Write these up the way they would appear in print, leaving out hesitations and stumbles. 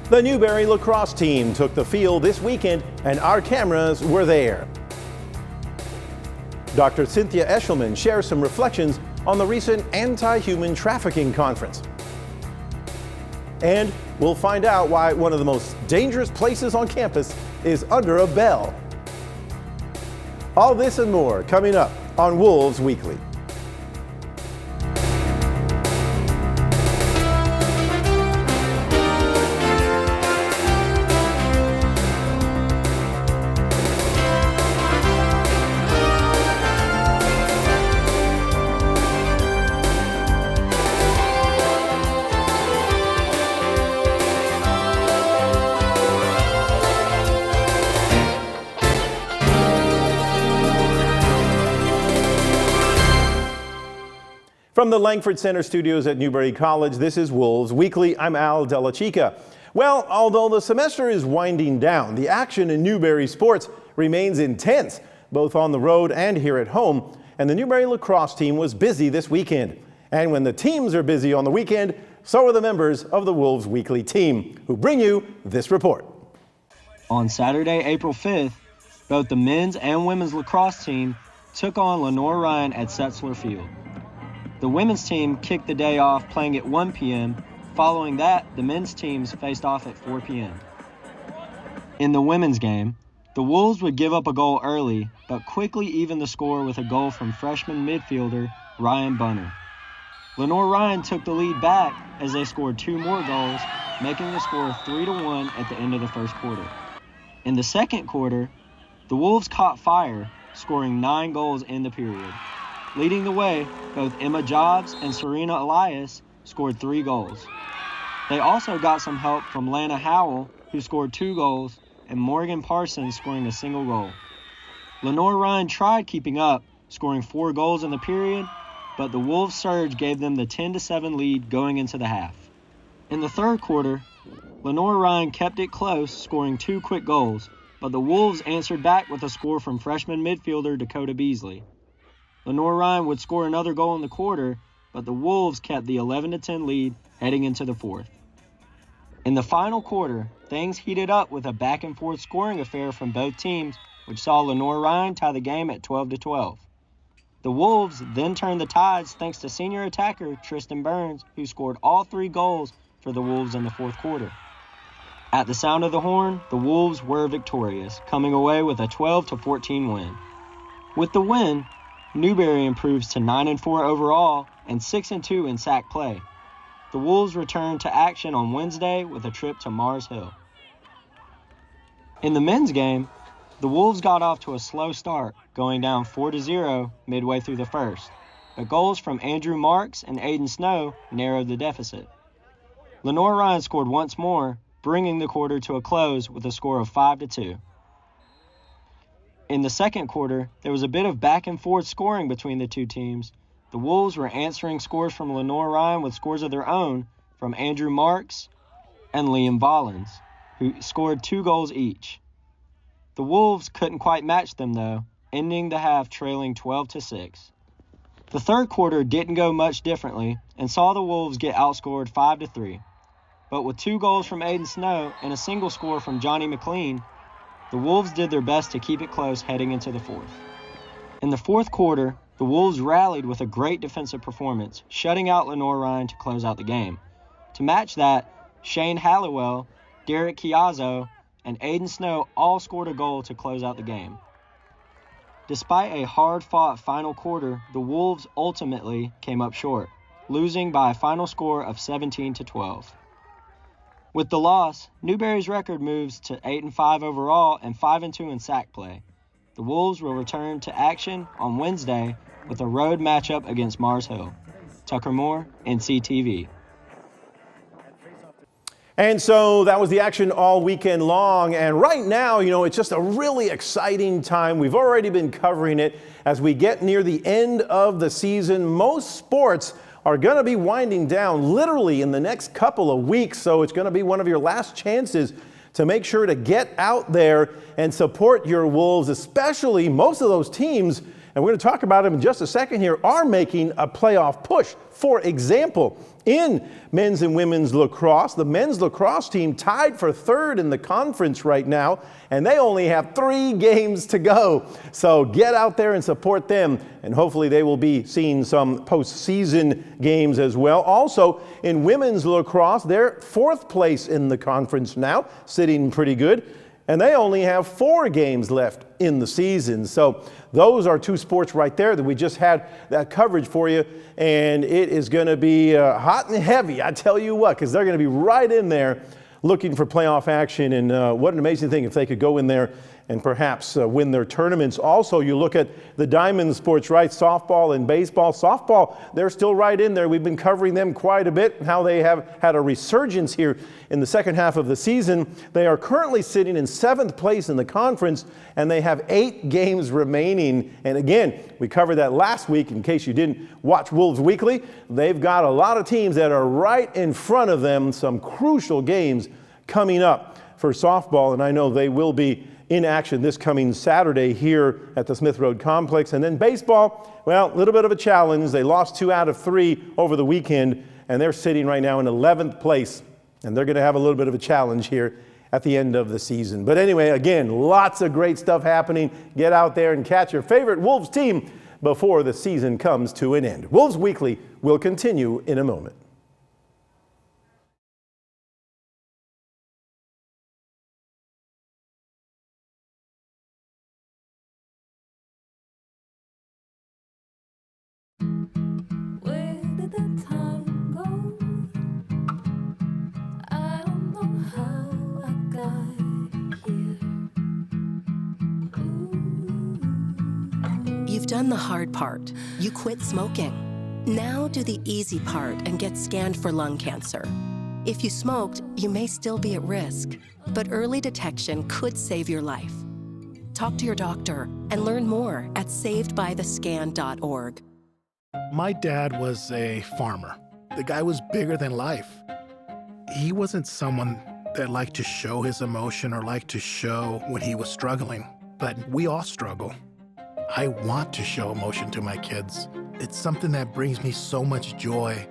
The Newberry lacrosse team took the field this weekend, and our cameras were there. Dr. Cynthia Eshelman shares some reflections on the recent anti-human trafficking conference. And we'll find out why one of the most dangerous places on campus is under a bell. All this and more coming up on Wolves Weekly. From the Langford Center studios at Newberry College, this is Wolves Weekly. I'm Al Della Chica. Well, although the semester is winding down, the action in Newberry sports remains intense, both on the road and here at home. And the Newberry lacrosse team was busy this weekend. And when the teams are busy on the weekend, so are the members of the Wolves Weekly team, who bring you this report. On Saturday, April 5th, both the men's and women's lacrosse team took on Lenore Ryan at Setzler Field. The women's team kicked the day off playing at 1 p.m. Following that, the men's teams faced off at 4 p.m. In the women's game, the Wolves would give up a goal early, but quickly even the score with a goal from freshman midfielder Ryan Bunner. Lenore Ryan took the lead back as they scored 2 more goals, making the score 3-1 at the end of the first quarter. In the second quarter, the Wolves caught fire, scoring 9 goals in the period. Leading the way, both Emma Jobs and Serena Elias scored 3 goals. They also got some help from Lana Howell, who scored 2 goals, and Morgan Parsons scoring a single goal. Lenore Ryan tried keeping up, scoring 4 goals in the period, but the Wolves' surge gave them the 10-7 lead going into the half. In the third quarter, Lenore Ryan kept it close, scoring 2 quick goals, but the Wolves answered back with a score from freshman midfielder Dakota Beasley. Lenore Ryan would score another goal in the quarter, but the Wolves kept the 11-10 lead heading into the fourth. In the final quarter, things heated up with a back-and-forth scoring affair from both teams, which saw Lenore Ryan tie the game at 12-12. The Wolves then turned the tides thanks to senior attacker Tristan Burns, who scored all 3 goals for the Wolves in the fourth quarter. At the sound of the horn, the Wolves were victorious, coming away with a 12-14 win. With the win, Newberry improves to 9-4 overall and 6-2 in sack play. The Wolves return to action on Wednesday with a trip to Mars Hill. In the men's game, the Wolves got off to a slow start, going down 4-0 midway through the first, but goals from Andrew Marks and Aiden Snow narrowed the deficit. Lenore Ryan scored once more, bringing the quarter to a close with a score of 5-2. In the second quarter, there was a bit of back-and-forth scoring between the two teams. The Wolves were answering scores from Lenore Ryan with scores of their own from Andrew Marks and Liam Vollins, who scored 2 goals each. The Wolves couldn't quite match them, though, ending the half trailing 12-6. The third quarter didn't go much differently and saw the Wolves get outscored 5-3. But with 2 goals from Aiden Snow and a single score from Johnny McLean, the Wolves did their best to keep it close heading into the fourth. In the fourth quarter, the Wolves rallied with a great defensive performance, shutting out Lenore Ryan to close out the game. To match that, Shane Halliwell, Derek Chiazzo, and Aiden Snow all scored a goal to close out the game. Despite a hard-fought final quarter, the Wolves ultimately came up short, losing by a final score of 17-12. With the loss, Newberry's record moves to 8-5 overall and 5-2 in sack play. The Wolves will return to action on Wednesday with a road matchup against Mars Hill. Tucker Moore, NCTV. And so that was the action all weekend long. And right now, it's just a really exciting time. We've already been covering it as we get near the end of the season. Most sports are going to be winding down literally in the next couple of weeks. So it's going to be one of your last chances to make sure to get out there and support your Wolves, especially most of those teams and we're going to talk about them in just a second here, are making a playoff push. For example, in men's and women's lacrosse, the men's lacrosse team tied for third in the conference right now, and they only have 3 games to go. So get out there and support them, and hopefully they will be seeing some postseason games as well. Also, in women's lacrosse, they're 4th place in the conference now, sitting pretty good. And they only have 4 games left in the season. So those are 2 sports right there that we just had that coverage for you. And it is going to be hot and heavy, I tell you what, because they're going to be right in there looking for playoff action. And what an amazing thing if they could go in there and perhaps win their tournaments. Also, you look at the diamond sports, right? Softball and baseball. Softball, they're still right in there. We've been covering them quite a bit, how they have had a resurgence here in the second half of the season. They are currently sitting in 7th place in the conference, and they have 8 games remaining. And again, we covered that last week in case you didn't watch Wolves Weekly. They've got a lot of teams that are right in front of them, some crucial games coming up for softball, and I know they will be in action this coming Saturday here at the Smith Road Complex. And then baseball, well, a little bit of a challenge. They lost 2 out of 3 over the weekend, and they're sitting right now in 11th place. And they're going to have a little bit of a challenge here at the end of the season. But anyway, again, lots of great stuff happening. Get out there and catch your favorite Wolves team before the season comes to an end. Wolves Weekly will continue in a moment. You've done the hard part. You quit smoking. Now do the easy part and get scanned for lung cancer. If you smoked, you may still be at risk, but early detection could save your life. Talk to your doctor and learn more at savedbythescan.org. My dad was a farmer. The guy was bigger than life. He wasn't someone that liked to show his emotion or liked to show when he was struggling, but we all struggle. I want to show emotion to my kids. It's something that brings me so much joy,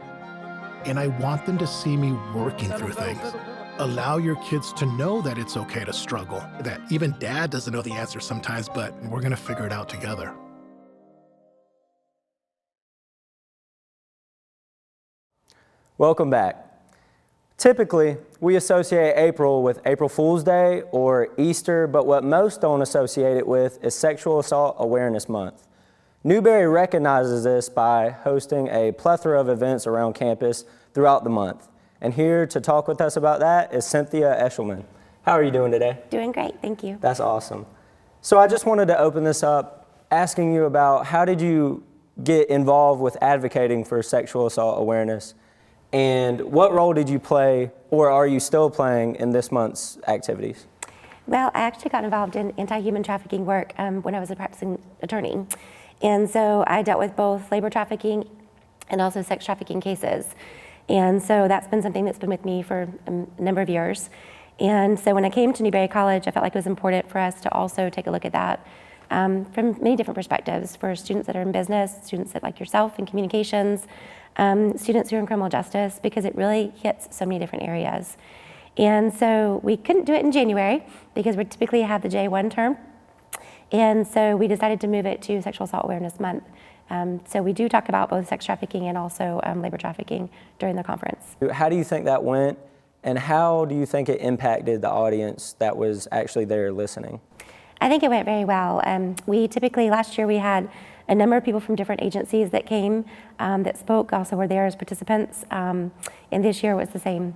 and I want them to see me working through things. Allow your kids to know that it's okay to struggle, that even dad doesn't know the answer sometimes, but we're gonna figure it out together. Welcome back. Typically, we associate April with April Fool's Day or Easter, but what most don't associate it with is Sexual Assault Awareness Month. Newberry recognizes this by hosting a plethora of events around campus throughout the month. And here to talk with us about that is Cynthia Eshelman. How are you doing today? Doing great, thank you. That's awesome. So I just wanted to open this up asking you about how did you get involved with advocating for sexual assault awareness? And what role did you play, or are you still playing, in this month's activities? Well, I actually got involved in anti-human trafficking work when I was a practicing attorney. And so I dealt with both labor trafficking and also sex trafficking cases. And so that's been something that's been with me for a number of years. And so when I came to Newberry College, I felt like it was important for us to also take a look at that from many different perspectives, for students that are in business, students that like yourself in communications, students who are in criminal justice, because it really hits so many different areas. And so we couldn't do it in January because we typically have the J1 term. And so we decided to move it to Sexual Assault Awareness Month. So we do talk about both sex trafficking and also labor trafficking during the conference. How do you think that went, and how do you think it impacted the audience that was actually there listening? I think it went very well. We typically, last year we had a number of people from different agencies that came that spoke, also were there as participants, and this year was the same.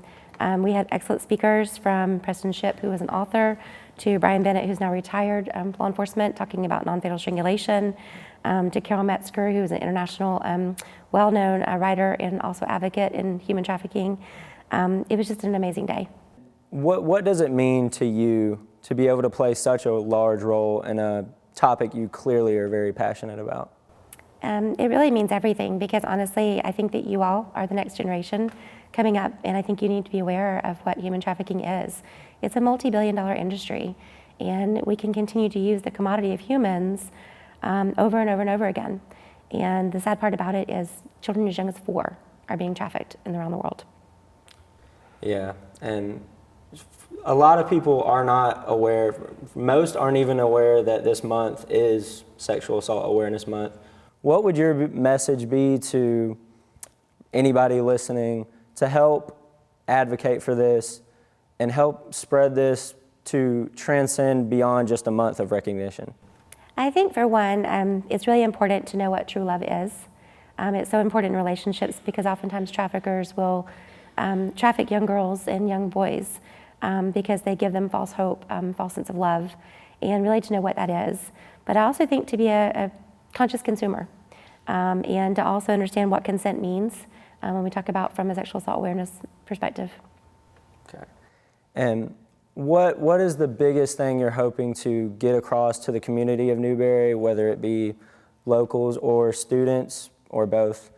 We had excellent speakers from Preston Shipp, who was an author, to Brian Bennett, who's now retired law enforcement, talking about non-fatal strangulation, to Carol Metzger, who is an international well-known writer and also advocate in human trafficking. It was just an amazing day. What does it mean to you to be able to play such a large role in a topic you clearly are very passionate about? It really means everything, because honestly, I think that you all are the next generation coming up, and I think you need to be aware of what human trafficking is. It's a multi-billion-dollar industry, and we can continue to use the commodity of humans over and over and over again. And the sad part about it is children as young as 4 are being trafficked around the world. Yeah, and a lot of people are not aware, most aren't even aware that this month is Sexual Assault Awareness Month. What would your message be to anybody listening to help advocate for this and help spread this to transcend beyond just a month of recognition? I think for one, it's really important to know what true love is. It's so important in relationships because oftentimes traffickers will traffic young girls and young boys because they give them false hope, false sense of love, and really to know what that is. But I also think to be a conscious consumer and to also understand what consent means when we talk about from a sexual assault awareness perspective. Okay. And what is the biggest thing you're hoping to get across to the community of Newberry, whether it be locals or students or both?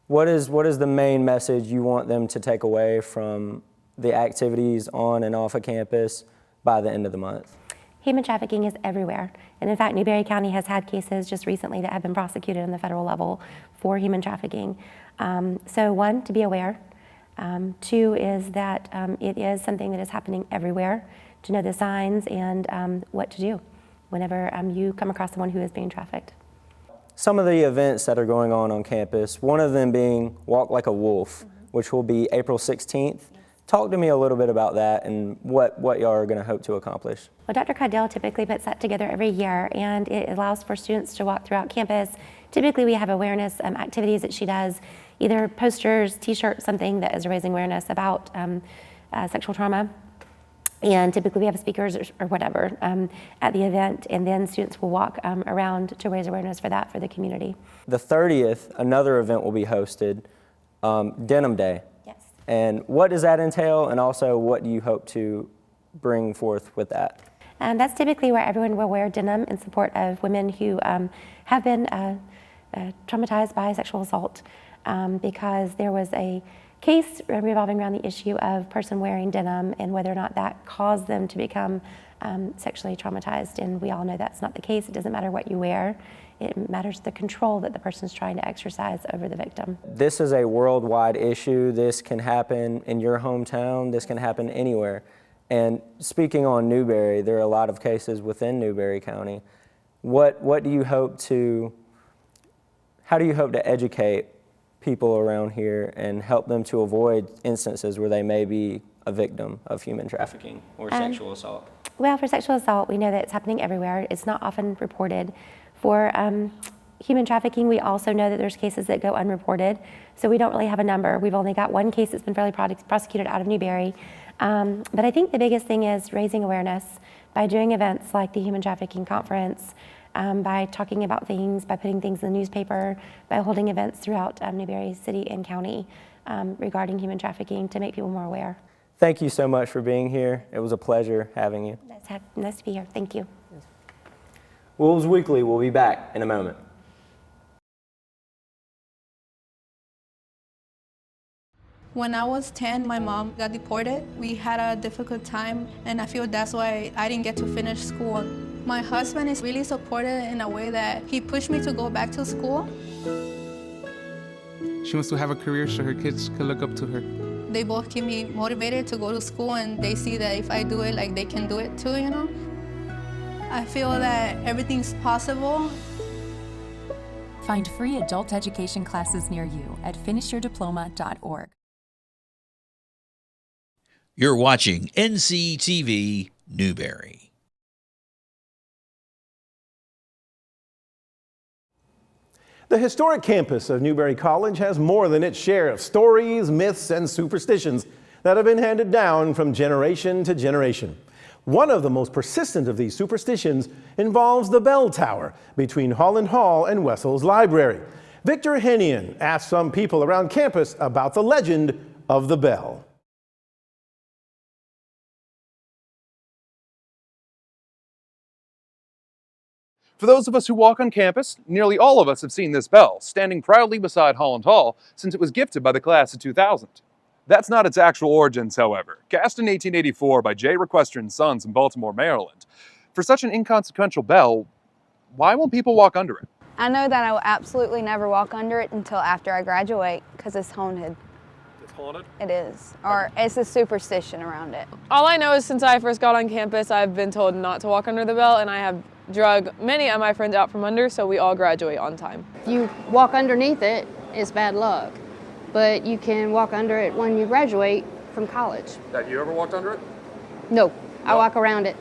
What is the main message you want them to take away from the activities on and off of campus by the end of the month? Human trafficking is everywhere. And in fact, Newberry County has had cases just recently that have been prosecuted on the federal level for human trafficking. So one, to be aware. 2 is that it is something that is happening everywhere, to know the signs and what to do whenever you come across someone who is being trafficked. Some of the events that are going on campus, one of them being Walk Like a Wolf, which will be April 16th. Talk to me a little bit about that and what y'all are going to hope to accomplish. Well, Dr. Caudell typically puts that together every year, and it allows for students to walk throughout campus. Typically, we have awareness activities that she does, either posters, t-shirts, something that is raising awareness about sexual trauma. And typically we have speakers or whatever at the event, and then students will walk around to raise awareness for that for the community. The 30th, another event will be hosted, Denim Day. Yes. And what does that entail, and also what do you hope to bring forth with that? That's typically where everyone will wear denim in support of women who have been traumatized by sexual assault because there was a case revolving around the issue of person wearing denim and whether or not that caused them to become sexually traumatized. And we all know that's not the case. It doesn't matter what you wear. It matters the control that the person's trying to exercise over the victim. This is a worldwide issue. This can happen in your hometown. This can happen anywhere. And speaking on Newberry, there are a lot of cases within Newberry County. How do you hope to educate people around here and help them to avoid instances where they may be a victim of human trafficking or sexual assault? Well, for sexual assault, we know that it's happening everywhere. It's not often reported. For human trafficking, we also know that there's cases that go unreported, so we don't really have a number. We've only got one case that's been fairly prosecuted out of Newberry. But I think the biggest thing is raising awareness by doing events like the Human Trafficking Conference, by talking about things, by putting things in the newspaper, by holding events throughout Newberry City and County regarding human trafficking to make people more aware. Thank you so much for being here. It was a pleasure having you. Nice to be here. Thank you. Wolves Weekly will be back in a moment. When I was 10, my mom got deported. We had a difficult time, and I feel that's why I didn't get to finish school. My husband is really supportive in a way that he pushed me to go back to school. She wants to have a career so her kids can look up to her. They both keep me motivated to go to school, and they see that if I do it, like they can do it too, you know? I feel that everything's possible. Find free adult education classes near you at finishyourdiploma.org. You're watching NCTV Newberry. The historic campus of Newberry College has more than its share of stories, myths, and superstitions that have been handed down from generation to generation. One of the most persistent of these superstitions involves the bell tower between Holland Hall and Wessel's Library. Victor Hennian asked some people around campus about the legend of the bell. For those of us who walk on campus, nearly all of us have seen this bell, standing proudly beside Holland Hall since it was gifted by the class of 2000. That's not its actual origins, however. Cast in 1884 by J. Requester and Sons in Baltimore, Maryland. For such an inconsequential bell, Why won't people walk under it? I know that I will absolutely never walk under it until after I graduate because it's haunted. It's haunted? It is. Or it's a superstition around it. All I know is since I first got on campus, I've been told not to walk under the bell, and I have drug many of my friends out from under, so we all graduate on time. If you walk underneath it, it's bad luck. But you can walk under it when you graduate from college. Have you ever walked under it? No, I walk around it.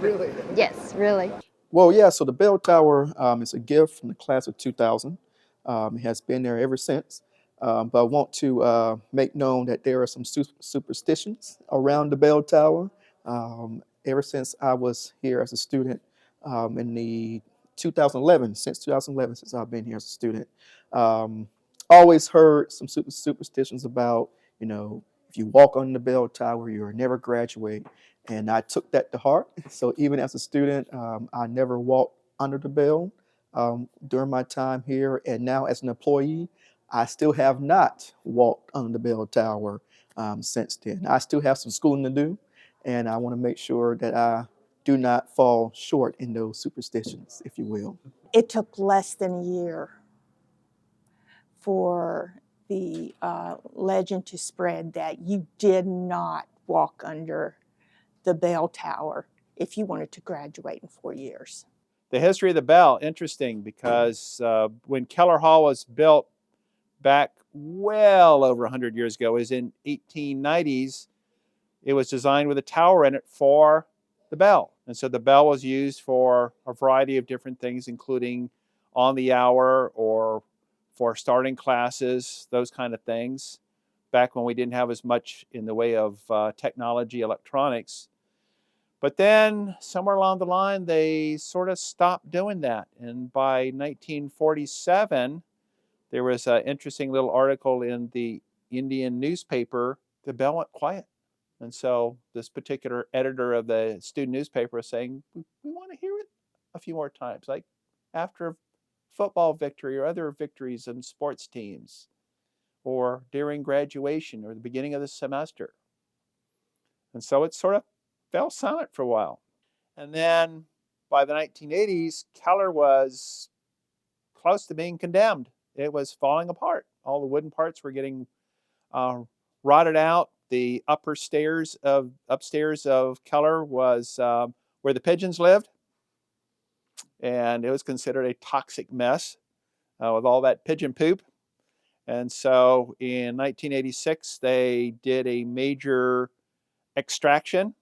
Really? Yes, really. Well, yeah, so the bell tower is a gift from the class of 2000. It has been there ever since. But I want to make known that there are some superstitions around the bell tower. Ever since I was here as a student in the 2011, since I've been here as a student, always heard some superstitions about, if you walk on the bell tower, you'll never graduate. And I took that to heart. So even as a student, I never walked under the bell during my time here. And now as an employee, I still have not walked under the bell tower since then. I still have some schooling to do, and I want to make sure that I do not fall short in those superstitions, if you will. It took less than a year for the legend to spread that you did not walk under the bell tower if you wanted to graduate in 4 years. The history of the bell, interesting, because when Keller Hall was built back well over 100 years ago, is in 1890s, it was designed with a tower in it for the bell. And so the bell was used for a variety of different things, including on the hour or for starting classes, those kind of things, back when we didn't have as much in the way of technology, electronics. But then somewhere along the line, they sort of stopped doing that. And by 1947, there was an interesting little article in the Indian newspaper. The bell went quiet. And so this particular editor of the student newspaper was saying, we want to hear it a few more times, like after football victory or other victories in sports teams, or during graduation or the beginning of the semester. And so it sort of fell silent for a while. And then by the 1980s, Keller was close to being condemned. It was falling apart. All the wooden parts were getting rotted out. The upstairs of Keller was where the pigeons lived. And it was considered a toxic mess with all that pigeon poop. And so in 1986, they did a major extraction.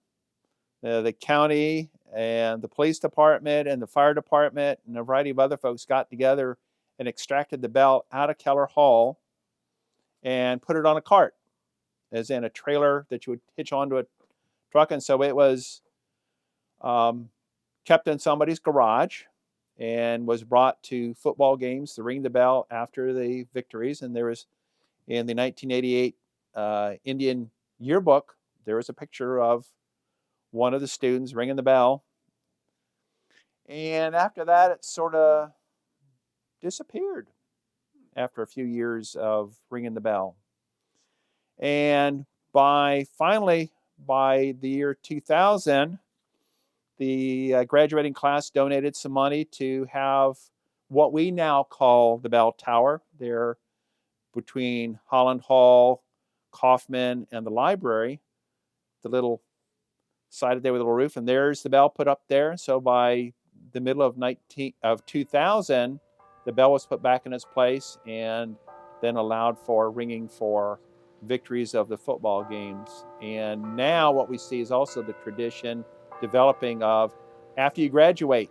The county and the police department and the fire department and a variety of other folks got together and extracted the bell out of Keller Hall and put it on a cart, as in a trailer that you would hitch onto a truck. And so it was kept in somebody's garage and was brought to football games to ring the bell after the victories. And there was, in the 1988 Indian yearbook, there was a picture of one of the students ringing the bell. And after that, it sort of disappeared after a few years of ringing the bell. And finally, by the year 2000, the graduating class donated some money to have what we now call the bell tower. There, between Holland Hall, Kaufman, and the library, the little sided there with a little roof, and there's the bell put up there. So by the middle of 2000, the bell was put back in its place and then allowed for ringing for victories of the football games. And now what we see is also the tradition developing of, after you graduate,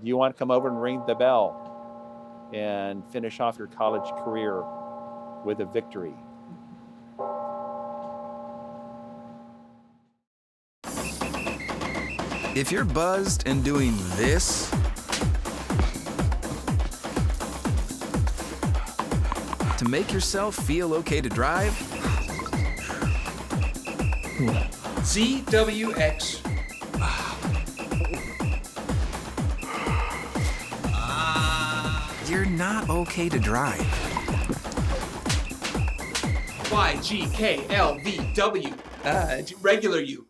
you want to come over and ring the bell and finish off your college career with a victory. If you're buzzed and doing this, to make yourself feel okay to drive, ZWX. you're not okay to drive. YGKLVW. Regular you.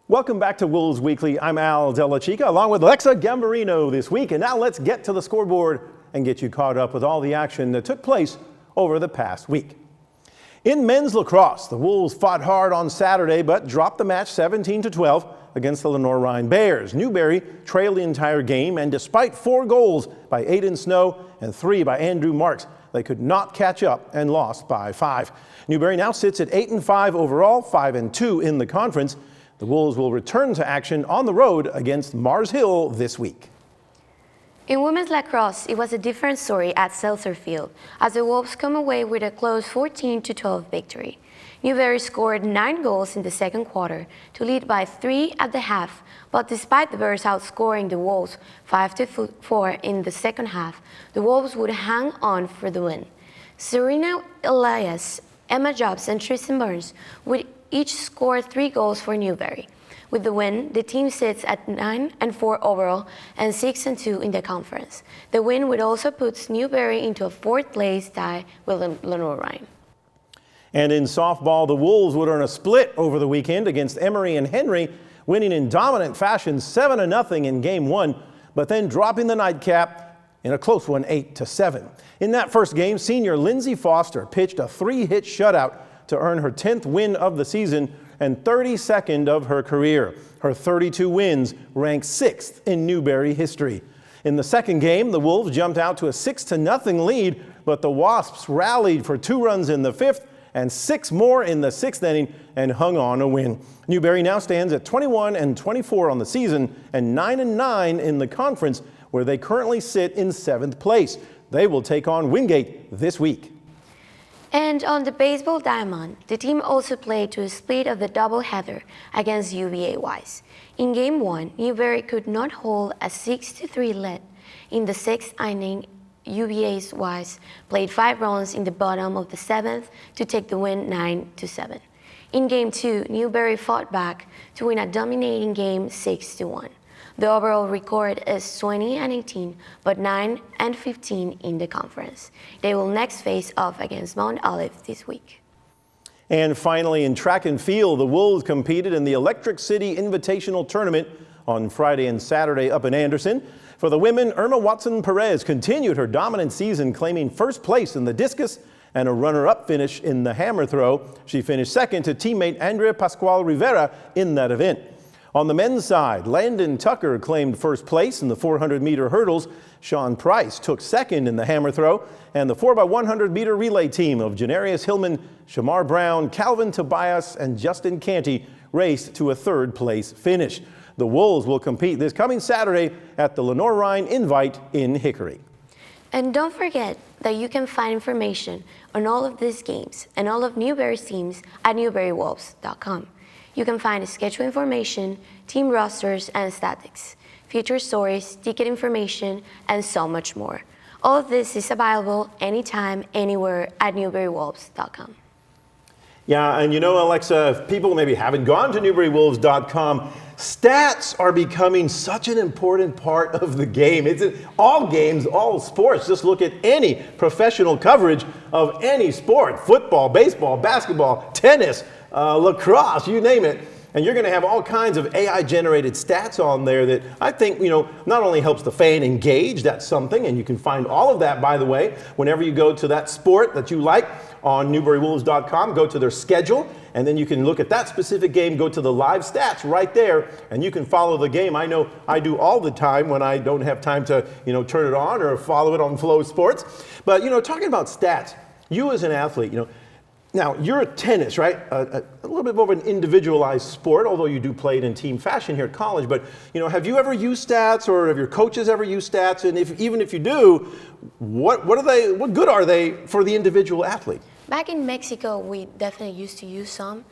Welcome back to Wolves Weekly. I'm Al Della Chica along with Alexa Gambarino this week. And now let's get to the scoreboard and get you caught up with all the action that took place over the past week. In men's lacrosse, the Wolves fought hard on Saturday but dropped the match 17-12 against the Lenore-Rhine Bears. Newberry trailed the entire game, and despite 4 goals by Aiden Snow and 3 by Andrew Marks, they could not catch up and lost by 5. Newberry now sits at 8-5 overall, 5-2 in the conference. The Wolves will return to action on the road against Mars Hill this week. In women's lacrosse, it was a different story at Seltzer Field, as the Wolves come away with a close 14-12 victory. Newberry scored 9 goals in the second quarter to lead by 3 at the half, but despite the Bears outscoring the Wolves 5-4 in the second half, the Wolves would hang on for the win. Serena Elias, Emma Jobs, and Tristan Burns would each score 3 goals for Newberry. With the win, the team sits at 9-4 overall and 6-2 in the conference. The win would also put Newberry into a 4th place tie with Lenore-Rhine. And in softball, the Wolves would earn a split over the weekend against Emory and Henry, winning in dominant fashion 7-0 in Game 1, but then dropping the nightcap in a close one 8-7. In that first game, senior Lindsay Foster pitched a 3-hit shutout to earn her 10th win of the season and 32nd of her career. Her 32 wins rank 6th in Newberry history. In the second game, the Wolves jumped out to a 6-0 lead, but the Wasps rallied for 2 runs in the 5th and 6 more in the 6th inning and hung on a win. Newberry now stands at 21-24 on the season and 9-9 in the conference, where they currently sit in 7th place. They will take on Wingate this week. And on the baseball diamond, the team also played to a split of the doubleheader against UVA Wise. In Game 1, Newberry could not hold a 6-3 lead. In the 6th inning, UVA's Wise played 5 runs in the bottom of the 7th to take the win 9-7. In Game 2, Newberry fought back to win a dominating game 6-1. The overall record is 20-18, but 9-15 in the conference. They will next face off against Mount Olive this week. And finally, in track and field, the Wolves competed in the Electric City Invitational Tournament on Friday and Saturday up in Anderson. For the women, Irma Watson-Perez continued her dominant season, claiming first place in the discus and a runner-up finish in the hammer throw. She finished second to teammate Andrea Pascual Rivera in that event. On the men's side, Landon Tucker claimed first place in the 400-meter hurdles. Sean Price took second in the hammer throw, and the 4x100-meter relay team of Janarius Hillman, Shamar Brown, Calvin Tobias, and Justin Canty raced to a 3rd place finish. The Wolves will compete this coming Saturday at the Lenore-Rhine Invite in Hickory. And don't forget that you can find information on all of these games and all of Newberry's teams at newberrywolves.com. You can find schedule information, team rosters and statistics, feature stories, ticket information, and so much more. All of this is available anytime, anywhere at newberrywolves.com. Yeah, and you know, Alexa, if people maybe haven't gone to newberrywolves.com, stats are becoming such an important part of the game. It's in all games, all sports. Just look at any professional coverage of any sport: football, baseball, basketball, tennis, lacrosse, you name it. And you're going to have all kinds of AI-generated stats on there that I think, you know, not only helps the fan engage, that's something, and you can find all of that, by the way, whenever you go to that sport that you like on newberrywolves.com, go to their schedule, and then you can look at that specific game, go to the live stats right there, and you can follow the game. I know I do all the time when I don't have time to, you know, turn it on or follow it on Flow Sports. But, you know, talking about stats, you as an athlete, you know, now, you're a tennis, right? A little bit more of an individualized sport, although you do play it in team fashion here at college. But, you know, have you ever used stats, or have your coaches ever used stats? And even if you do, what good are they for the individual athlete? Back in Mexico, we definitely used to use some,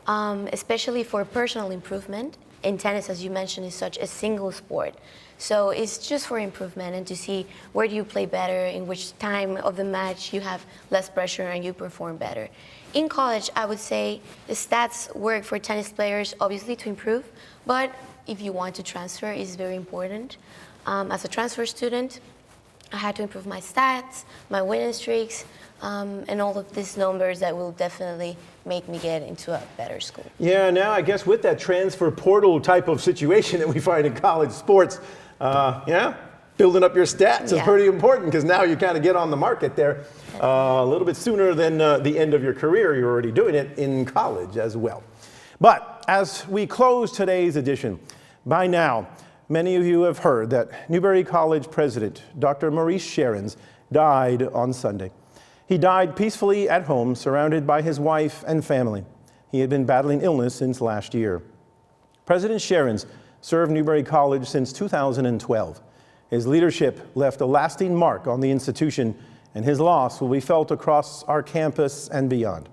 especially for personal improvement. In tennis, as you mentioned, is such a single sport. So it's just for improvement and to see where do you play better, in which time of the match you have less pressure and you perform better. In college, I would say the stats work for tennis players, obviously to improve, but if you want to transfer, it's very important. As a transfer student, I had to improve my stats, my winning streaks, and all of these numbers that will definitely make me get into a better school. Yeah, now I guess with that transfer portal type of situation that we find in college sports, building up your stats is pretty important, because now you kind of get on the market there a little bit sooner than the end of your career. You're already doing it in college as well. But as we close today's edition, by now, many of you have heard that Newberry College president, Dr. Maurice Sherrins, died on Sunday. He died peacefully at home, surrounded by his wife and family. He had been battling illness since last year. President Sherrins served Newberry College since 2012. His leadership left a lasting mark on the institution, and his loss will be felt across our campus and beyond.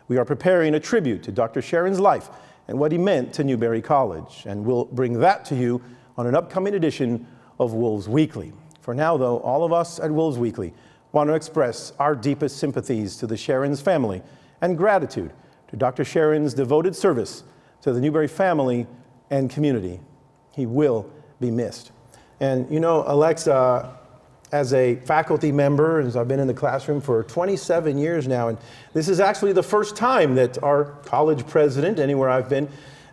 We are preparing a tribute to Dr. Sherrins' life and what he meant to Newberry College, and we'll bring that to you on an upcoming edition of Wolves Weekly. For now, though, all of us at Wolves Weekly want to express our deepest sympathies to the Sherrins family and gratitude to Dr. Sherrins' devoted service to the Newberry family and community. He will be missed. And you know, Alexa, as a faculty member, as I've been in the classroom for 27 years now, and this is actually the first time that our college president, anywhere I've been,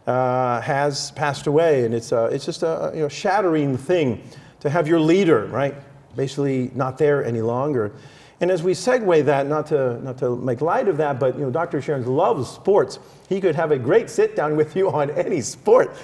has passed away. And it's just a shattering thing to have your leader, right, basically not there any longer. And as we segue that, not to make light of that, but Dr. Sherrins loves sports. He could have a great sit down with you on any sport.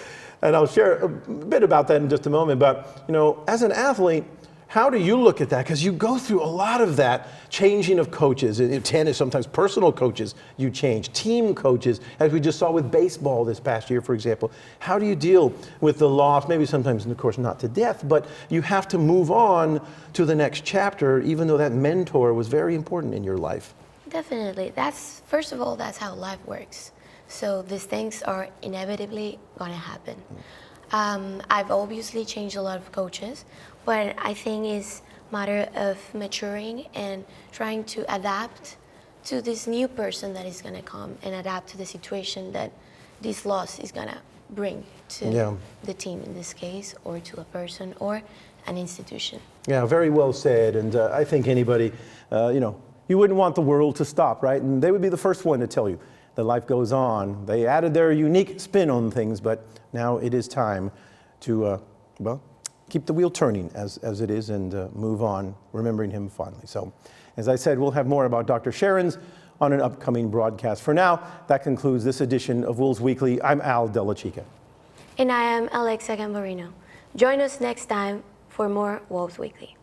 And I'll share a bit about that in just a moment. But as an athlete, how do you look at that? Because you go through a lot of that changing of coaches. In tennis, sometimes personal coaches you change, team coaches, as we just saw with baseball this past year, for example. How do you deal with the loss? Maybe sometimes, of course, not to death, but you have to move on to the next chapter, even though that mentor was very important in your life. Definitely. First of all, that's how life works. So these things are inevitably going to happen. I've obviously changed a lot of coaches, but I think it's a matter of maturing and trying to adapt to this new person that is going to come and adapt to the situation that this loss is going to bring to the team in this case, or to a person or an institution. Yeah, very well said. And I think anybody, you wouldn't want the world to stop, right? And they would be the first one to tell you that life goes on. They added their unique spin on things, but now it is time to, keep the wheel turning as it is and move on, remembering him fondly. So, as I said, we'll have more about Dr. Sherrins on an upcoming broadcast. For now, that concludes this edition of Wolves Weekly. I'm Al Della Chica. And I am Alexa Gambarino. Join us next time for more Wolves Weekly.